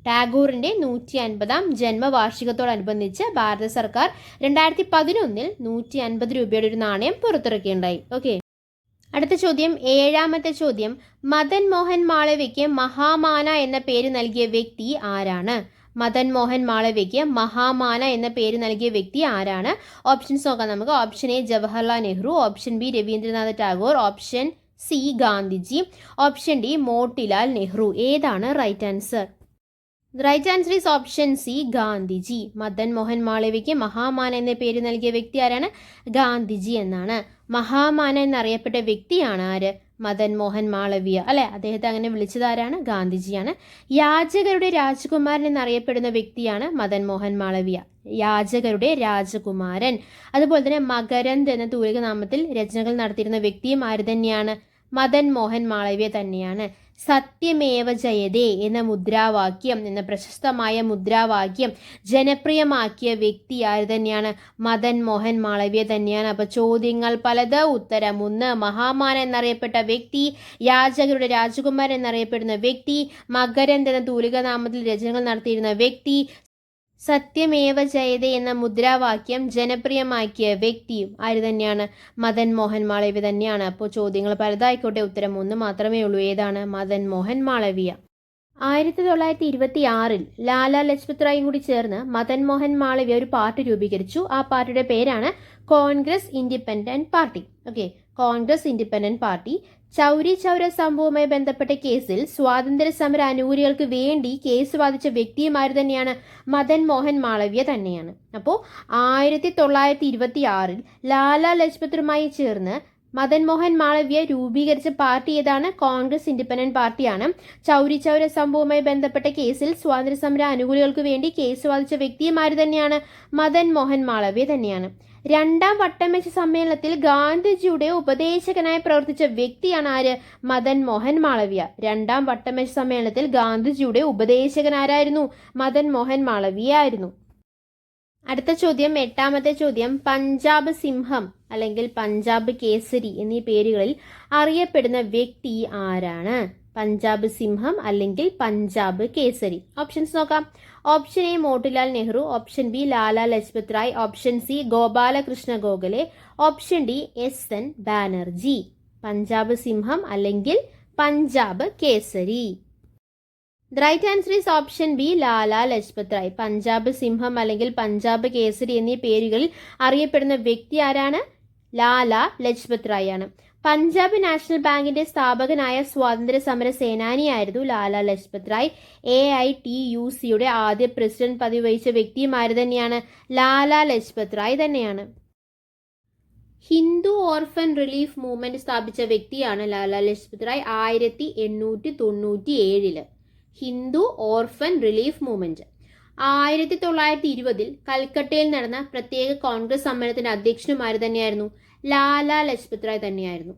ടാഗോറിന്റെ 150-ാം ജന്മവാർഷികത്തോടനുബന്ധിച്ച് ഭാരത സർക്കാർ 2011 150 രൂപയുടെ ഒരു നാണയം പുറത്തിറക്കുകയുണ്ടായി. ഓക്കെ, അടുത്ത ചോദ്യം, ഏഴാമത്തെ ചോദ്യം, മദൻ മോഹൻ മാളവ്യയ്ക്ക് മഹാമാന എന്ന പേര് നൽകിയ വ്യക്തി ആരാണ്? മദൻ മോഹൻ മാളവ്യയ്ക്ക് മഹാമാന എന്ന പേര് നൽകിയ വ്യക്തി ആരാണ്? ഓപ്ഷൻസ് നോക്കാം നമുക്ക്. Option A Jawaharlal Nehru, option B Rabindranath Tagore, option C Gandhiji, option D Motilal Nehru. ഏതാണ് right answer? Right answer is option C Gandhiji. Madan Mohan മാളവ്യയ്ക്ക് മഹാമാന എന്ന പേര് നൽകിയ വ്യക്തി ആരാണ്? ഗാന്ധിജി എന്നാണ്. മഹാമാന എന്നറിയപ്പെട്ട വ്യക്തിയാണ് ആര്? മദൻ മോഹൻ മാളവ്യ അല്ലെ. അദ്ദേഹത്തെ അങ്ങനെ വിളിച്ചത് ആരാണ്? ഗാന്ധിജിയാണ്. യാചകരുടെ രാജകുമാരൻ എന്നറിയപ്പെടുന്ന വ്യക്തിയാണ് മദൻ മോഹൻ മാളവ്യ. യാചകരുടെ രാജകുമാരൻ. അതുപോലെ തന്നെ മകരന്ദ് എന്ന തൂലിക നാമത്തിൽ രചനകൾ നടത്തിയിരുന്ന വ്യക്തിയും ആര് തന്നെയാണ്? മദൻ മോഹൻ മാളവ്യ തന്നെയാണ്. സത്യമേവ ജയതേ എന്ന മുദ്രാവാക്യം, എന്ന പ്രശസ്തമായ മുദ്രാവാക്യം ജനപ്രിയമാക്കിയ വ്യക്തി ആര് തന്നെയാണ്? മദൻ മോഹൻ മാളവ്യ തന്നെയാണ്. അപ്പോൾ ചോദ്യങ്ങൾ പലത്, ഉത്തരം 1. മഹാമാന എന്നറിയപ്പെട്ട വ്യക്തി, യാചകരുടെ രാജകുമാരൻ എന്നറിയപ്പെടുന്ന വ്യക്തി, മകരന്ദ് എന്ന തൂലിക നാമത്തിൽ രചനകൾ നടത്തിയിരുന്ന വ്യക്തി, സത്യമേവ ജയതേ എന്ന മുദ്രാവാക്യം ജനപ്രിയമാക്കിയ വ്യക്തിയും ആര് തന്നെയാണ്? മദൻ മോഹൻ മാളവ്യ തന്നെയാണ്. അപ്പോൾ ചോദ്യങ്ങൾ പലതായിക്കോട്ടെ, ഉത്തരം 1 മാത്രമേ ഉള്ളൂ. ഏതാണ്? മദൻ മോഹൻ മാളവ്യ. 1926 ലാലാ ലജ്പത് റായും കൂടി ചേർന്ന് മദൻ മോഹൻ മാളവ്യ ഒരു പാർട്ടി രൂപീകരിച്ചു. ആ പാർട്ടിയുടെ പേരാണ് Congress independent party. Okay, Congress independent party. Chauri Chaura സംഭവവുമായി ബന്ധപ്പെട്ട കേസിൽ സ്വാതന്ത്ര്യ സമര അനുകൂലികൾക്ക് വേണ്ടി കേസ് വാദിച്ച വ്യക്തിയുമാര് തന്നെയാണ്? മദൻ മോഹൻ മാളവ്യ തന്നെയാണ്. അപ്പോൾ 1926 ലാലാ ലജ്പത്തുമായി ചേർന്ന് മദൻ മോഹൻ മാളവ്യ രൂപീകരിച്ച പാർട്ടി ഏതാണ്? കോൺഗ്രസ് ഇൻഡിപെൻഡന്റ് പാർട്ടിയാണ്. ചൗരി ചൗര സംഭവവുമായി ബന്ധപ്പെട്ട കേസിൽ സ്വാതന്ത്ര്യ സമര അനുകൂലികൾക്ക് വേണ്ടി കേസ് വാദിച്ച വ്യക്തിയുമാര് തന്നെയാണ്? മദൻ മോഹൻ മാളവ്യ തന്നെയാണ്. 2ാം വട്ടമേശ സമ്മേളനത്തിൽ ഗാന്ധിജിയുടെ ഉപദേശകനായി പ്രവർത്തിച്ച വ്യക്തിയാണ് ആര്? മദൻ മോഹൻ മാളവ്യ. 2ാം വട്ടമേശ സമ്മേളനത്തിൽ ഗാന്ധിജിയുടെ ഉപദേശകനാരായിരുന്നു? മദൻ മോഹൻ മാളവ്യ ആയിരുന്നു. അടുത്ത ചോദ്യം, 8ാമത്തെ ചോദ്യം, പഞ്ചാബ് സിംഹം അല്ലെങ്കിൽ പഞ്ചാബ് കേസരി എന്നീ പേരുകളിൽ അറിയപ്പെടുന്ന വ്യക്തി ആരാണ്? പഞ്ചാബ് സിംഹം അല്ലെങ്കിൽ പഞ്ചാബ് കേസരി. ഓപ്ഷൻസ് നോക്കാം. Option A Motilal Nehru, option B Lala Lajpat Rai, option C Gopalakrishna Gokhale, option D S N. Banerjee. Punjab സിംഹം അല്ലെങ്കിൽ Punjab Kesari. The right answer is option B Lala Lajpat Rai. Punjab സിംഹം അല്ലെങ്കിൽ പഞ്ചാബ് കേസരി എന്നീ പേരുകളിൽ അറിയപ്പെടുന്ന വ്യക്തി ആരാണ്? ലാലാ ലജ്പത് റായ് ആണ്. പഞ്ചാബ് നാഷണൽ ബാങ്കിന്റെ സ്ഥാപകനായ സ്വാതന്ത്ര്യ സമര സേനാനിയായിരുന്നു ലാലാ ലജ്പത് റായ്. AITUCയുടെ ആദ്യ പ്രസിഡന്റ് പദവി വഹിച്ച വ്യക്തിയും ആര് തന്നെയാണ്? ലാലാ ലജ്പത് റായ് തന്നെയാണ്. ഹിന്ദു ഓർഫൻ റിലീഫ് മൂവ്മെന്റ് സ്ഥാപിച്ച വ്യക്തിയാണ് Lala Lajpat Rai 1897. Hindu orphan relief movement. 1920 കൽക്കട്ടയിൽ നടന്ന പ്രത്യേക കോൺഗ്രസ് സമ്മേളനത്തിന്റെ അധ്യക്ഷനും ആര് തന്നെയായിരുന്നു? ലാലാ ലജ്പത് റായ് തന്നെയായിരുന്നു.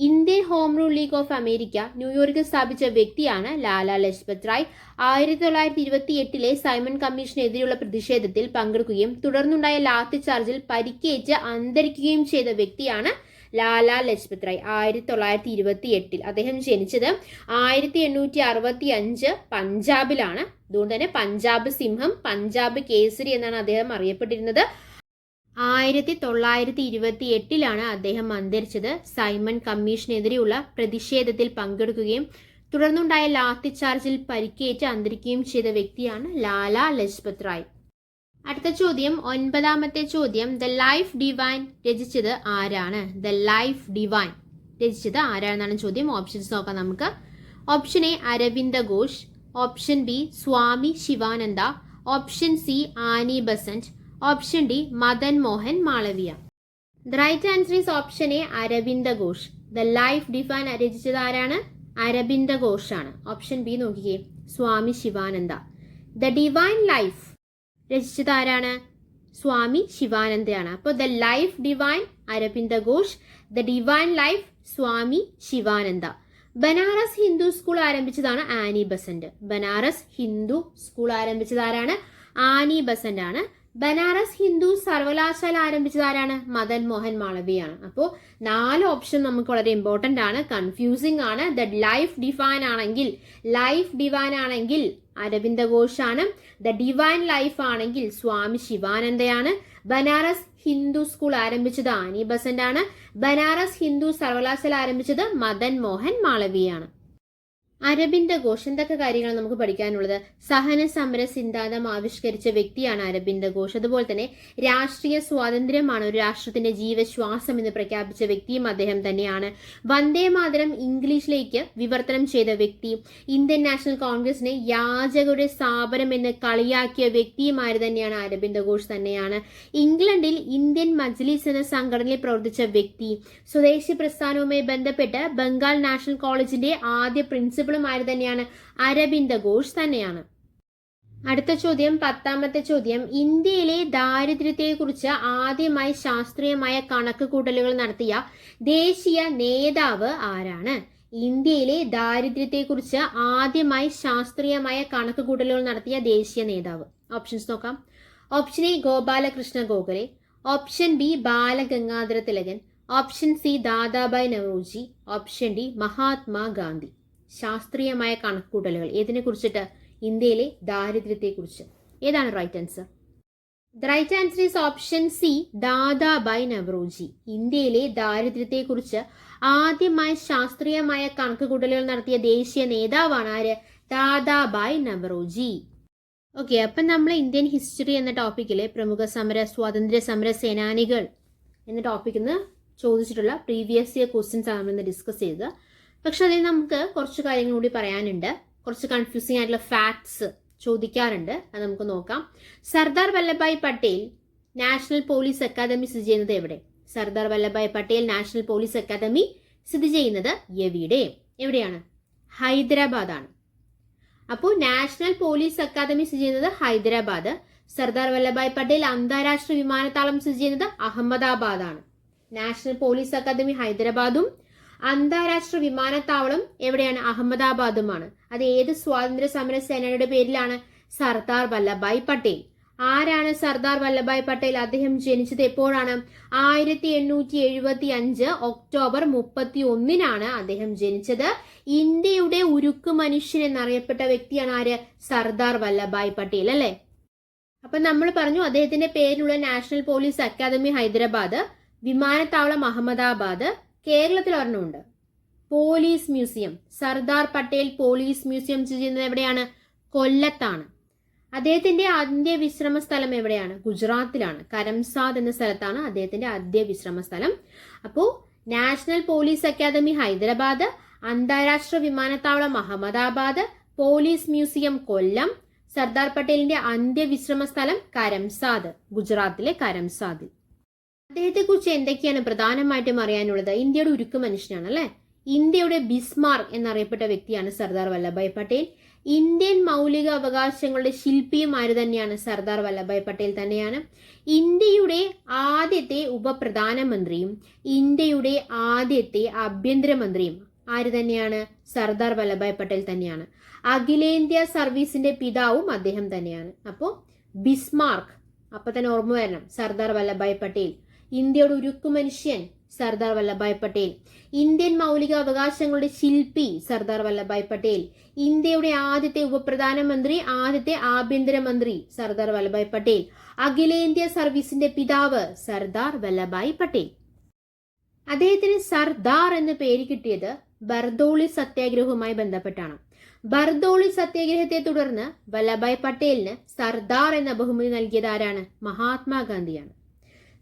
Indian home rule league of America ന്യൂയോർക്കിൽ സ്ഥാപിച്ച വ്യക്തിയാണ് ലാലാ ലജ്പത് റായ്. 1928 സൈമൺ കമ്മീഷനെതിരെയുള്ള പ്രതിഷേധത്തിൽ പങ്കെടുക്കുകയും തുടർന്നുണ്ടായ ലാത്തി ചാർജിൽ പരിക്കേറ്റ് അന്തരിക്കുകയും ചെയ്ത വ്യക്തിയാണ് ലാലാ ലജ്പത് റായ്. 1928 അദ്ദേഹം ജനിച്ചത് 1865 പഞ്ചാബിലാണ്. അതുകൊണ്ട് തന്നെ പഞ്ചാബ് സിംഹം, പഞ്ചാബ് കേസരി എന്നാണ് അദ്ദേഹം അറിയപ്പെട്ടിരുന്നത്. 1928 അദ്ദേഹം അന്തരിച്ചത്. സൈമൺ കമ്മീഷനെതിരെയുള്ള പ്രതിഷേധത്തിൽ പങ്കെടുക്കുകയും തുടർന്നുണ്ടായ ലാത്തി ചാർജിൽ പരിക്കേറ്റ് അന്തരിക്കുകയും ചെയ്ത വ്യക്തിയാണ് ലാലാ ലജ്പത് റായ്. അടുത്ത ചോദ്യം, 9ാമത്തെ ചോദ്യം. ദ ലൈഫ് ഡിവൈൻ രചിച്ചത് ആരാണ്? ദ ലൈഫ് ഡിവൈൻ രചിച്ചത് ആരാണെന്നാണ് ചോദ്യം. ഓപ്ഷൻസ് നോക്കാം നമുക്ക്. Option A Aravinda Ghosh, option B Swami Sivananda, option C Annie Besant, option D Madan Mohan Malaviya. The right answer is option A Aravinda Ghosh. The life divine രചിച്ചത് ആരാണ്? അരവിന്ദ ഘോഷ് ആണ്. ഓപ്ഷൻ ബി നോക്കിക്കേ, Swami Sivananda. The divine life രചിച്ചത് ആരാണ്? സ്വാമി ശിവാനന്ദയാണ്. അപ്പോൾ the life divine Aravinda Ghosh, the divine life Swami Sivananda. Banaras Hindu school ആരംഭിച്ചതാണ് Annie Besant. Banaras Hindu school ആരംഭിച്ചത് ആരാണ്? ആനി ബസന്റ് ആണ്. ബനാറസ് ഹിന്ദു സർവകലാശാല ആരംഭിച്ചത് ആരാണ്? മദൻ മോഹൻ മാളവിയാണ്. അപ്പോൾ 4 ഓപ്ഷൻ നമുക്ക് വളരെ ഇമ്പോർട്ടന്റ് ആണ്, കൺഫ്യൂസിംഗ് ആണ്. ദ ലൈഫ് ഡിവൈൻ ആണെങ്കിൽ അരവിന്ദ ഘോഷ് ആണ്. ദ ഡിവൈൻ ലൈഫ് ആണെങ്കിൽ സ്വാമി ശിവാനന്ദയാണ്. ബനാറസ് ഹിന്ദു സ്കൂൾ ആരംഭിച്ചത് ആനി ബസന്റ് ആണ്. ബനാറസ് ഹിന്ദു സർവകലാശാല ആരംഭിച്ചത് മദൻ മോഹൻ മാളവിയാണ്. അരബിന്ദ ഘോഷ് എന്തൊക്കെ കാര്യങ്ങൾ നമുക്ക് പഠിക്കാനുള്ളത്? സഹന സമര സിദ്ധാന്തം ആവിഷ്കരിച്ച വ്യക്തിയാണ് അരബിന്ദ ഘോഷ്. അതുപോലെ തന്നെ രാഷ്ട്രീയ സ്വാതന്ത്ര്യമാണ് ഒരു രാഷ്ട്രത്തിന്റെ ജീവശ്വാസം എന്ന് പ്രഖ്യാപിച്ച വ്യക്തിയും അദ്ദേഹം തന്നെയാണ്. വന്ദേ മാതരം ഇംഗ്ലീഷിലേക്ക് വിവർത്തനം ചെയ്ത വ്യക്തി, ഇന്ത്യൻ നാഷണൽ കോൺഗ്രസിനെ യാചകരുടെ സ്ഥാപനം എന്ന് കളിയാക്കിയ വ്യക്തിയും ആര് തന്നെയാണ്? അരബിന്ദ ഘോഷ് തന്നെയാണ്. ഇംഗ്ലണ്ടിൽ ഇന്ത്യൻ മജ്ലിസ് എന്ന സംഘടനയിൽ പ്രവർത്തിച്ച വ്യക്തി, സ്വദേശി പ്രസ്ഥാനവുമായി ബന്ധപ്പെട്ട് ബംഗാൾ നാഷണൽ കോളേജിന്റെ ആദ്യ പ്രിൻസിപ്പൽ ആര് തന്നെയാണ്? അരബിന്ദ ഘോഷ് തന്നെയാണ്. അടുത്ത ചോദ്യം, 10ാമത്തെ ചോദ്യം. ഇന്ത്യയിലെ ദാരിദ്ര്യത്തെക്കുറിച്ച് ആദ്യമായി ശാസ്ത്രീയമായ കണക്കുകൂട്ടലുകൾ നടത്തിയ ദേശീയ നേതാവ് ആരാണ്? ഇന്ത്യയിലെ ദാരിദ്ര്യത്തെക്കുറിച്ച് ആദ്യമായി ശാസ്ത്രീയമായ കണക്കുകൂട്ടലുകൾ നടത്തിയ ദേശീയ നേതാവ്. ഓപ്ഷൻസ് നോക്കാം. Option A Gopalakrishna Gokhale, option B Balagangadhara Tilakan, option C Dadabhai Naoroji, option D Mahatma Gandhi. ശാസ്ത്രീയമായ കണക്കുകൂട്ടലുകൾ ഏതിനെ കുറിച്ചിട്ട്? ഇന്ത്യയിലെ ദാരിദ്ര്യത്തെക്കുറിച്ച്. ഏതാണ് right answer? The right answer is option C Dadabhai Naoroji. ഇന്ത്യയിലെ ദാരിദ്ര്യത്തെക്കുറിച്ച് ആദ്യമായി ശാസ്ത്രീയമായ കണക്കുകൂട്ടലുകൾ നടത്തിയ ദേശീയ നേതാവാണ് ആര്? ദാദാഭായ് നവറോജി. ഓക്കെ, അപ്പം നമ്മൾ ഇന്ത്യൻ ഹിസ്റ്ററി എന്ന ടോപ്പിക്കിലെ പ്രമുഖ സ്വാതന്ത്ര്യ സമര സേനാനികൾ എന്ന ടോപ്പിക്കിൽ നിന്ന് ചോദിച്ചിട്ടുള്ള പ്രീവിയസ് ഇയർ ക്വസ്റ്റ്യൻസ് ആണ് നമ്മൾ ഡിസ്കസ് ചെയ്തത്. പക്ഷെ അതിൽ നമുക്ക് കുറച്ച് കാര്യങ്ങൾ കൂടി പറയാനുണ്ട്. കുറച്ച് കൺഫ്യൂസിംഗ് ആയിട്ടുള്ള ഫാക്ട്സ് ചോദിക്കാറുണ്ട്, അത് നമുക്ക് നോക്കാം. Sardar Vallabhbhai Patel national police academy സ്ഥിതി ചെയ്യുന്നത് എവിടെ? Sardar Vallabhbhai Patel national police academy സ്ഥിതി ചെയ്യുന്നത് എവിടെയാണ്? ഹൈദരാബാദ് ആണ്. അപ്പോൾ നാഷണൽ പോലീസ് അക്കാദമി സ്ഥിതി ചെയ്യുന്നത് ഹൈദരാബാദ്. സർദാർ വല്ലഭായ് പട്ടേൽ അന്താരാഷ്ട്ര വിമാനത്താവളം സ്ഥിതി ചെയ്യുന്നത് അഹമ്മദാബാദ് ആണ്. നാഷണൽ പോലീസ് അക്കാദമി ഹൈദരാബാദും അന്താരാഷ്ട്ര വിമാനത്താവളം എവിടെയാണ്? അഹമ്മദാബാദുമാണ്. അത് ഏത് സ്വാതന്ത്ര്യ സമര സേനാനിയുടെ പേരിലാണ്? സർദാർ വല്ലഭായ് പട്ടേൽ. ആരാണ് സർദാർ വല്ലഭായ് പട്ടേൽ? അദ്ദേഹം ജനിച്ചത് എപ്പോഴാണ്? 1875 ഒക്ടോബർ 31 അദ്ദേഹം ജനിച്ചത്. ഇന്ത്യയുടെ ഉരുക്കു മനുഷ്യൻ എന്നറിയപ്പെട്ട വ്യക്തിയാണ് ആര്? സർദാർ വല്ലഭായ് പട്ടേൽ അല്ലെ. അപ്പൊ നമ്മൾ പറഞ്ഞു അദ്ദേഹത്തിന്റെ പേരിലുള്ള നാഷണൽ പോലീസ് അക്കാദമി ഹൈദരാബാദ്, വിമാനത്താവളം അഹമ്മദാബാദ്, കേരളത്തിൽ ഒരെണ്ണമുണ്ട്. Police museum, Sardar Patel police museum സ്ഥിതി ചെയ്യുന്നത് എവിടെയാണ്? കൊല്ലത്താണ്. അദ്ദേഹത്തിന്റെ അന്ത്യവിശ്രമ സ്ഥലം എവിടെയാണ്? ഗുജറാത്തിലാണ്. കരംസാദ് എന്ന സ്ഥലത്താണ് അദ്ദേഹത്തിന്റെ അന്ത്യവിശ്രമ സ്ഥലം. അപ്പോൾ നാഷണൽ പോലീസ് അക്കാദമി ഹൈദരാബാദ്, അന്താരാഷ്ട്ര വിമാനത്താവളം അഹമ്മദാബാദ്, പോലീസ് മ്യൂസിയം കൊല്ലം, സർദാർ പട്ടേലിന്റെ അന്ത്യവിശ്രമ സ്ഥലം കരംസാദ്, ഗുജറാത്തിലെ കരംസാദിൽ. അദ്ദേഹത്തെ കുറിച്ച് എന്തൊക്കെയാണ് പ്രധാനമായിട്ടും അറിയാനുള്ളത്? ഇന്ത്യയുടെ ഉരുക്കു മനുഷ്യനാണ് അല്ലെ. ഇന്ത്യയുടെ ബിസ്മാർക്ക് എന്നറിയപ്പെട്ട വ്യക്തിയാണ് സർദാർ വല്ലഭായ് പട്ടേൽ. ഇന്ത്യൻ മൗലിക അവകാശങ്ങളുടെ ശില്പിയും ആര് തന്നെയാണ്? സർദാർ വല്ലഭായ് പട്ടേൽ തന്നെയാണ്. ഇന്ത്യയുടെ ആദ്യത്തെ ഉപപ്രധാനമന്ത്രിയും ഇന്ത്യയുടെ ആദ്യത്തെ ആഭ്യന്തരമന്ത്രിയും ആര് തന്നെയാണ്? സർദാർ വല്ലഭായ് പട്ടേൽ തന്നെയാണ്. അഖിലേന്ത്യാ സർവീസിന്റെ പിതാവും അദ്ദേഹം തന്നെയാണ്. അപ്പോൾ ബിസ്മാർക്ക് അപ്പൊ തന്നെ ഓർമ്മ വരണം, സർദാർ വല്ലഭായ് പട്ടേൽ. ഇന്ത്യയുടെ ഉരുക്കു മനുഷ്യൻ സർദാർ വല്ലഭായ് പട്ടേൽ. ഇന്ത്യൻ മൗലിക അവകാശങ്ങളുടെ ശില്പി സർദാർ വല്ലഭായ് പട്ടേൽ. ഇന്ത്യയുടെ ആദ്യത്തെ ഉപപ്രധാനമന്ത്രി, ആദ്യത്തെ ആഭ്യന്തരമന്ത്രി സർദാർ വല്ലഭായ് പട്ടേൽ. അഖിലേന്ത്യാ സർവീസിന്റെ പിതാവ് സർദാർ വല്ലഭായ് പട്ടേൽ. അദ്ദേഹത്തിന് സർദാർ എന്ന പേര് കിട്ടിയത് ബർദോളി സത്യാഗ്രഹവുമായി ബന്ധപ്പെട്ടാണ്. ബർദോളി സത്യാഗ്രഹത്തെ തുടർന്ന് വല്ലഭായ് പട്ടേലിന് സർദാർ എന്ന ബഹുമതി നൽകിയത് ആരാണ്? മഹാത്മാഗാന്ധിയാണ്.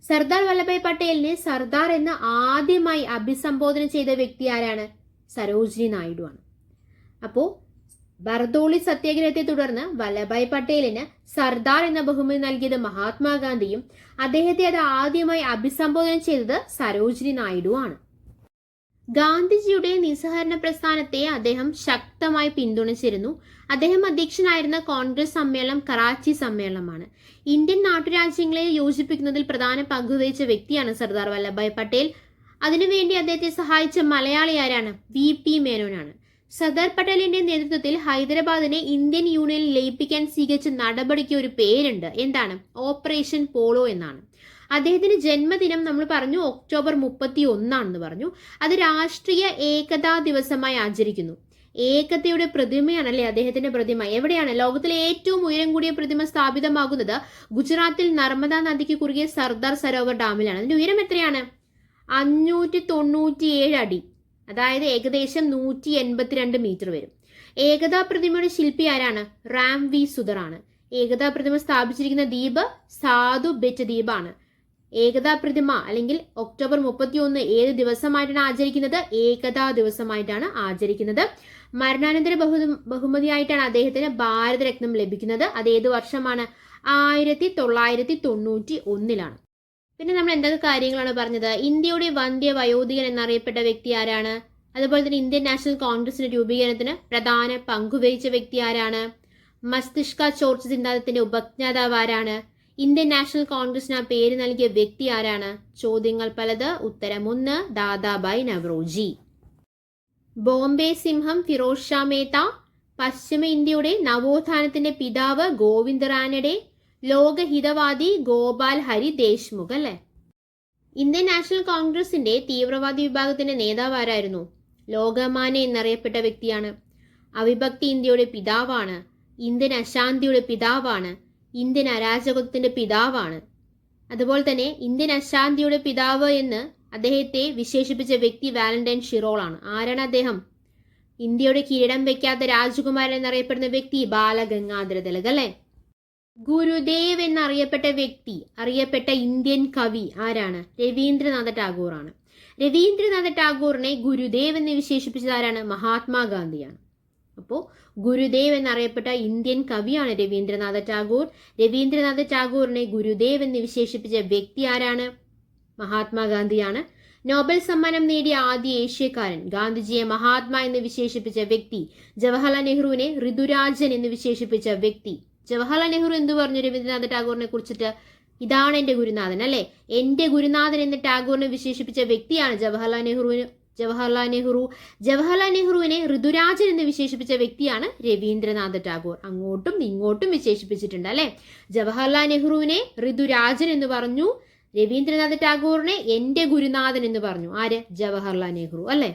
സർദാർ വല്ലഭായ് പട്ടേലിനെ സർദാർ എന്ന് ആദ്യമായി അഭിസംബോധന ചെയ്ത വ്യക്തി ആരാണ്? സരോജിനി നായിഡു ആണ്. അപ്പോ ബർദോളി സത്യാഗ്രഹത്തെ തുടർന്ന് വല്ലഭായ് പട്ടേലിന് സർദാർ എന്ന ബഹുമതി നൽകിയത് മഹാത്മാഗാന്ധിയും അദ്ദേഹത്തെ അത് ആദ്യമായി അഭിസംബോധന ചെയ്തത് സരോജിനി നായിഡു ആണ്. ഗാന്ധിജിയുടെ നിസ്സഹകരണ പ്രസ്ഥാനത്തെ അദ്ദേഹം ശക്തമായി പിന്തുണച്ചിരുന്നു. അദ്ദേഹം അധ്യക്ഷനായിരുന്ന കോൺഗ്രസ് സമ്മേളനം കറാച്ചി സമ്മേളനമാണ്. ഇന്ത്യൻ നാട്ടുരാജ്യങ്ങളെ യോജിപ്പിക്കുന്നതിൽ പ്രധാന പങ്കുവഹിച്ച വ്യക്തിയാണ് സർദാർ വല്ലഭായ് പട്ടേൽ. അതിനുവേണ്ടി അദ്ദേഹത്തെ സഹായിച്ച മലയാളി ആരാണ്? VP മേനോനാണ്. സർദാർ പട്ടേലിന്റെ നേതൃത്വത്തിൽ ഹൈദരാബാദിനെ ഇന്ത്യൻ യൂണിയനിൽ ലയിപ്പിക്കാൻ സ്വീകരിച്ച നടപടിക്ക് ഒരു പേരുണ്ട്. എന്താണ്? ഓപ്പറേഷൻ പോളോ എന്നാണ്. അദ്ദേഹത്തിന്റെ ജന്മദിനം നമ്മൾ പറഞ്ഞു ഒക്ടോബർ 31 പറഞ്ഞു. അത് രാഷ്ട്രീയ ഏകതാ ദിവസമായി ആചരിക്കുന്നു. ഏകതയുടെ പ്രതിമയാണല്ലേ അദ്ദേഹത്തിന്റെ പ്രതിമ. എവിടെയാണ്? ലോകത്തിലെ ഏറ്റവും ഉയരം കൂടിയ പ്രതിമ സ്ഥാപിതമാകുന്നത് ഗുജറാത്തിൽ നർമ്മദ നദിക്ക് കുറുകെ സർദാർ സരോവർ ഡാമിലാണ്. അതിന്റെ ഉയരം എത്രയാണ്? 597 അടി, അതായത് ഏകദേശം 182 മീറ്റർ വരും. ഏകതാ പ്രതിമയുടെ ശില്പി ആരാണ്? റാം വി സുധർ ആണ്. ഏകതാ പ്രതിമ സ്ഥാപിച്ചിരിക്കുന്ന ദ്വീപ് സാധു ബെറ്റ് ദ്വീപാണ്. ഏകതാ പ്രതിമ അല്ലെങ്കിൽ ഒക്ടോബർ 31 ഏത് ദിവസമായിട്ടാണ് ആചരിക്കുന്നത്? ഏകതാ ദിവസമായിട്ടാണ് ആചരിക്കുന്നത്. മരണാനന്തര ബഹുമതിയായിട്ടാണ് അദ്ദേഹത്തിന് ഭാരതരത്നം ലഭിക്കുന്നത്. അത് ഏത് വർഷമാണ്? 1991. പിന്നെ നമ്മൾ എന്തൊക്കെ കാര്യങ്ങളാണ് പറഞ്ഞത്? ഇന്ത്യയുടെ വന്ധ്യ വയോധികൻ എന്നറിയപ്പെട്ട വ്യക്തി ആരാണ്? അതുപോലെ തന്നെ ഇന്ത്യൻ നാഷണൽ കോൺഗ്രസിന്റെ രൂപീകരണത്തിന് പ്രധാന പങ്കുവഹിച്ച വ്യക്തി ആരാണ്? മസ്തിഷ്ക ചോർച്ച സിദ്ധാന്തത്തിന്റെ ഉപജ്ഞാതാവ് ആരാണ്? ഇന്ത്യൻ നാഷണൽ കോൺഗ്രസിന് ആ പേര് നൽകിയ വ്യക്തി ആരാണ്? ചോദ്യങ്ങൾ പലത്. ഉത്തരം 1 ദാദാബായ് നവറോജി. ബോംബെ സിംഹം ഫിറോസ് ഷാ മേത്ത. പശ്ചിമ ഇന്ത്യയുടെ നവോത്ഥാനത്തിന്റെ പിതാവ് ഗോവിന്ദ് റാനഡെ. ലോകഹിതവാദി ഗോപാൽ ഹരി ദേശ്മുഖ് അല്ലെ. ഇന്ത്യൻ നാഷണൽ കോൺഗ്രസിന്റെ തീവ്രവാദി വിഭാഗത്തിന്റെ നേതാവ് ആരായിരുന്നു? ലോകമാന്യ എന്നറിയപ്പെട്ട വ്യക്തിയാണ്. അവിഭക്തി ഇന്ത്യയുടെ പിതാവാണ്. ഇന്ത്യൻ അശാന്തിയുടെ പിതാവാണ്. ഇന്ത്യൻ അരാജകത്വത്തിന്റെ പിതാവാണ്. അതുപോലെ തന്നെ ഇന്ത്യൻ അശാന്തിയുടെ പിതാവ് എന്ന് അദ്ദേഹത്തെ വിശേഷിപ്പിച്ച വ്യക്തി വാലന്റൈൻ ഷിറോൾ ആണ്. ആരാണ് അദ്ദേഹം? ഇന്ത്യയുടെ കിരീടം വെക്കാത്ത രാജകുമാരൻ എന്നറിയപ്പെടുന്ന വ്യക്തി ബാലഗംഗാധര തിലക് അല്ലെ. ഗുരുദേവ് എന്നറിയപ്പെട്ട വ്യക്തി, അറിയപ്പെട്ട ഇന്ത്യൻ കവി ആരാണ്? രവീന്ദ്രനാഥ ടാഗോർ ആണ്. രവീന്ദ്രനാഥ ടാഗോറിനെ ഗുരുദേവ് എന്ന് വിശേഷിപ്പിച്ചത് ആരാണ്? മഹാത്മാഗാന്ധിയാണ്. അപ്പോൾ ഗുരുദേവ് എന്നറിയപ്പെട്ട ഇന്ത്യൻ കവിയാണ് രവീന്ദ്രനാഥ ടാഗോർ. രവീന്ദ്രനാഥ ടാഗോറിനെ ഗുരുദേവ് എന്ന് വിശേഷിപ്പിച്ച വ്യക്തി ആരാണ്? മഹാത്മാഗാന്ധിയാണ്. നോബൽ സമ്മാനം നേടിയ ആദ്യ ഏഷ്യക്കാരൻ, ഗാന്ധിജിയെ മഹാത്മാ എന്ന് വിശേഷിപ്പിച്ച വ്യക്തി, ജവഹർലാൽ നെഹ്റുവിനെ ഋതുരാജൻ എന്ന് വിശേഷിപ്പിച്ച വ്യക്തി. ജവഹർലാൽ നെഹ്റു എന്ത് പറഞ്ഞു രവീന്ദ്രനാഥ ടാഗോറിനെ കുറിച്ചിട്ട്? ഇതാണ് എന്റെ ഗുരുനാഥൻ അല്ലെ. എന്റെ ഗുരുനാഥൻ എന്ന് ടാഗോറിനെ വിശേഷിപ്പിച്ച വ്യക്തിയാണ് ജവഹർലാൽ നെഹ്റു. ജവഹർലാൽ നെഹ്റുവിനെ ഋതുരാജൻ എന്ന് വിശേഷിപ്പിച്ച വ്യക്തിയാണ് രവീന്ദ്രനാഥ ടാഗോർ. അങ്ങോട്ടും ഇങ്ങോട്ടും വിശേഷിപ്പിച്ചിട്ടുണ്ട് അല്ലെ. ജവഹർലാൽ നെഹ്റുവിനെ ഋതുരാജൻ എന്ന് പറഞ്ഞു. രവീന്ദ്രനാഥ ടാഗോറിനെ എന്റെ ഗുരുനാഥൻ എന്ന് പറഞ്ഞു. ആര്? ജവഹർലാൽ നെഹ്റു അല്ലെ.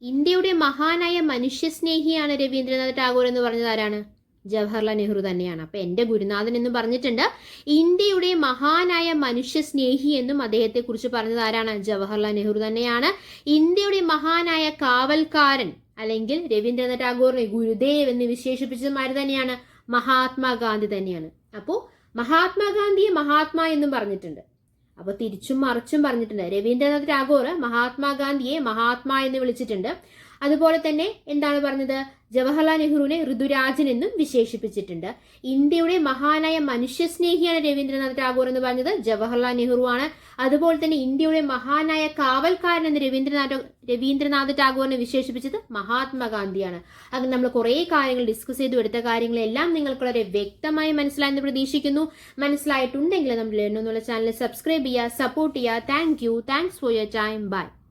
ഇന്ത്യയുടെ മഹാനായ മനുഷ്യസ്നേഹിയാണ് രവീന്ദ്രനാഥ ടാഗോർ എന്ന് പറഞ്ഞത് ആരാണ്? ജവഹർലാൽ നെഹ്റു തന്നെയാണ്. അപ്പൊ എൻ്റെ ഗുരുനാഥൻ എന്ന് പറഞ്ഞിട്ടുണ്ട്. ഇന്ത്യയുടെ മഹാനായ മനുഷ്യ സ്നേഹി എന്നും അദ്ദേഹത്തെ കുറിച്ച് പറഞ്ഞത് ആരാണ്? ജവഹർലാൽ നെഹ്റു തന്നെയാണ്. ഇന്ത്യയുടെ മഹാനായ കാവൽക്കാരൻ അല്ലെങ്കിൽ രവീന്ദ്രനാഥ് ടാഗോറിനെ ഗുരുദേവ് എന്ന് വിശേഷിപ്പിച്ചതും ആര് തന്നെയാണ്? മഹാത്മാഗാന്ധി തന്നെയാണ്. അപ്പോൾ മഹാത്മാഗാന്ധിയെ മഹാത്മാ എന്നും പറഞ്ഞിട്ടുണ്ട്. അപ്പൊ തിരിച്ചും മറിച്ചും പറഞ്ഞിട്ടുണ്ട്. രവീന്ദ്രനാഥ് ടാഗോർ മഹാത്മാഗാന്ധിയെ മഹാത്മാ എന്ന് വിളിച്ചിട്ടുണ്ട്. അതുപോലെ തന്നെ എന്താണ് പറഞ്ഞത്? ജവഹർലാൽ നെഹ്റുവിനെ ഋതുരാജൻ എന്നും വിശേഷിപ്പിച്ചിട്ടുണ്ട്. ഇന്ത്യയുടെ മഹാനായ മനുഷ്യസ്നേഹിയാണ് രവീന്ദ്രനാഥ് ടാഗോർ എന്ന് പറഞ്ഞത് ജവഹർലാൽ നെഹ്റു ആണ്. അതുപോലെ തന്നെ ഇന്ത്യയുടെ മഹാനായ കാവൽക്കാരൻ എന്ന് രവീന്ദ്രനാഥ് ടാഗോറിനെ വിശേഷിപ്പിച്ചത് മഹാത്മാഗാന്ധിയാണ്. അങ്ങനെ നമ്മൾ കുറേ കാര്യങ്ങൾ ഡിസ്കസ് ചെയ്തു. എടുത്ത കാര്യങ്ങളെല്ലാം നിങ്ങൾക്ക് വളരെ വ്യക്തമായി മനസ്സിലായെന്ന് പ്രതീക്ഷിക്കുന്നു. മനസ്സിലായിട്ടുണ്ടെങ്കിൽ നമ്മൾ എന്നുള്ള ചാനൽ സബ്സ്ക്രൈബ് ചെയ്യുക, സപ്പോർട്ട് ചെയ്യുക. Thanks for your time. By.